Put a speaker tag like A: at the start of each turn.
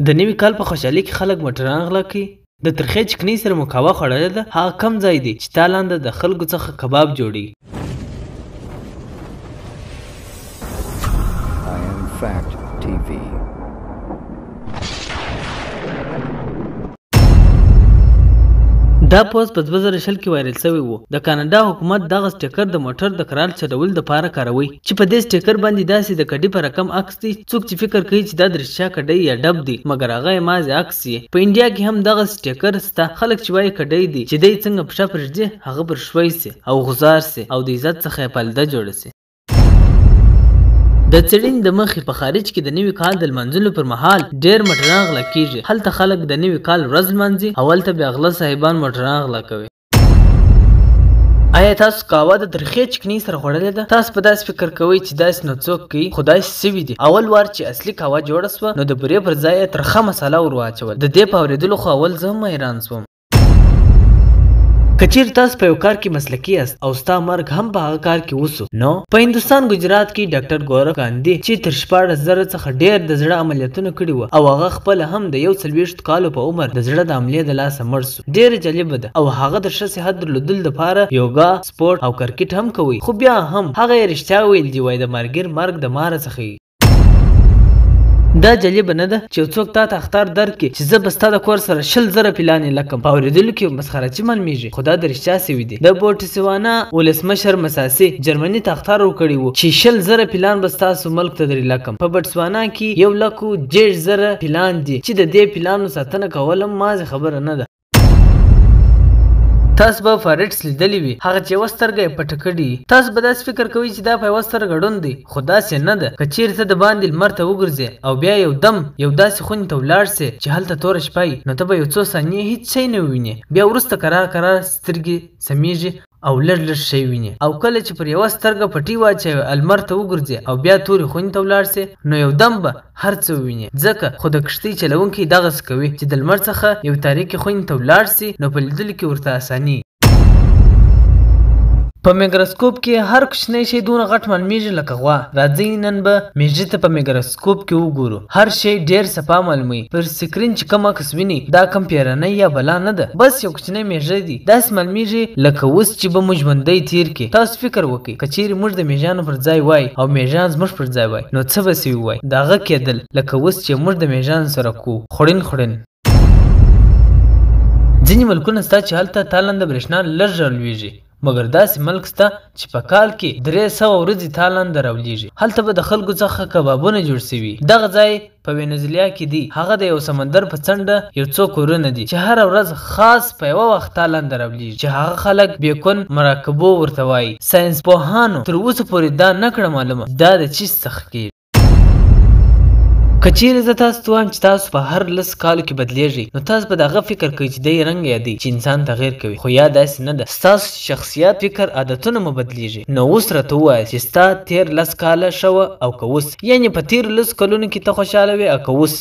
A: د نوي کال په خوشحالۍ کې خلک موټران غلا کوي. د ترخې چکنۍ سره مو قهوه خوړلې ده، هغه کم ځای دی چې تا لاندې د خلکو څخه کباب جوړوي. دا پوسټ په 2020 کې وایرل شوی و. د کاناډا حکومت دغه سټیکر د موټر د کرال چلولو لپاره کاروي چې په دې سټیکر باندې داسې د کډي په رقم عکس دی. څوک چې فکر کوي چې دا د رښتیا کډی یا ډب دی، مګر هغه یوازې عکس یې. په انډیا کې هم دغه سټیکر سته. خلک چې وایي کډی دی، چې دی څنګه پښه پرېږدي هغه پر شوی سي او غزار سي او د عزت څخه یې پالده جوړه سي. د څېړنې د مخې په خارج کې د نوي کال د لمانځلو پر مهال ډېر موټران غلا کیږي. هلته خلک د نوي کال ورځ لمانځي او هلته بیا غله صاحبان موټران غلا کوي. آیا تاسو قهوه د ترخې چکنۍ سره خوړلې ده؟ تاسو په داسې فکر کوئ چې داسې نو څوک کوي، خو داسې سوي دي. اول وار چې اصلي قهوه جوړه سوه نو د بورې پر ځای یې ترخه مساله ور واچول. د دې په اورېدلو خو اول زه هم حیران سوم. که چیرې تاسو په یو کار کې مسلکي یاست او ستا مرګ هم په هغه کار کې وسو، نو په هندوستان ګجرات کې ډاکټر ګورک ګاندي چې تر 14,000 څخه ډېر د زړه عملیاتونه کړي وو او هغه خپل هم د 41 کالو په عمر د زړه د عملیې د لاسه مړ سو. ډېر جالبه ده. او هغه د ښه صحت درلودلو لپاره یوګا، سپورت او کرکټ هم کوي. خو بیا هم هغه یې رښتیا ویل دي، وایي د مارګر مرګ د ماره څخه. دا جالبه نه ده چې څوک تا ته اختار درکړي چې زه به ستا د کور سره 100,000 پلانې لکم. په اورېدلو کې مسخرهچي معلومیږي، خو دا د رښتیا سوي دي. د بوتسوانا ولسمشر مساسي جرمني ته اختار ورکړی و چې 100,000 پلان به ستاسو ملک ته درې لکم. په بوتسوانا کې 1,60,000 پلان دي چې د دې پلانو ساتنه کول هم مازې خبره نه ده. تاسو به فارټس لیدلی وي، هغه چې یوه سترګه یې پټه کړې. تاسو به داسې فکر کوئ چې دا په یوه سترګه ړوند دی، خو داسې نه ده. که چیرې ته د باندې لمر ته وګرځې او بیا یو دم یو داسې خونې ته ولاړ سې چې هلته توره شپه وي، نو ته به یو څو ثانیې هیڅ شی نه ووینې. بیا وروسته کرار سترګې سمیږي او لږ شی ویني. او کله چې پر یوه سترګه پټي واچوي، المر ته وګرځي او بیا تورې خونې ته ولاړ سي، نو یو دم به هر څه وویني. ځکه خو د کښتۍ چلونکي دغسې کوي چې د لمر څخه یو تاریکې خونې ته ولاړ سي، نو په لیدلو کې ورته اساني. په میکروسکوپ کې هر کوچنی شی دونه غټ معلومیږي لکه غوا. راځئ نن به میږي ته په میکروسکوپ کې وګورو. هر شی ډېر صفا معلوموي. پر سکرین چې کوم عکس ویني دا کم پیرنۍ یا بلا نه ده، بس یو کوچنی میږی دی. داسې معلومیږي لکه اوس چې به موږ ژوندی تیر کړي. تاسو فکر وکړئ که چیرې موږ د میږیانو پر ځای وای او میږیان زموږ پر ځای وای، نو څه به سوي وای؟ د هغه کېدل لکه اوس چې موږ د میږیانو سره کوو، خوړین. ځینې ملکونه سته چې هلته تا لاندې برېښنا لږ رالویږي، مګر داسې ملک سته چې په کال کې 300 ورځې تا لاندې راولیږي. هلته به د خلکو څخه کبابونه جوړ سوي. دغه ځای په وینزویلا کې دی. هغه د یو سمندر په څنډه یو څو کورونه دي چې هره ورځ خاص په یوه وخت تا لاندې راولیږي، چې هغه خلک بیکون مراقبو ورته وایي. ساینس پوهانو تر اوسه پورې دا نه کړه معلومه دا د چیز څخه کېږي. که چیرې زه تاسو ته وایم چې تاسو په هر 10 کالو کې بدلیږئ، نو تاسو به د هغه فکر کوئ چې دی رنګ یادوي چې انسان تغیر کوي. خو یا داسې نه ده. ستاسو شخصیت، فکر، عادتونه مو بدلیږي. نو اوس راته ووایه چې ستا تېر 10 کاله ښه وه او که اوس، یعنې په تېرو 10 کلونو کې ته خوشحاله وې او که اوس.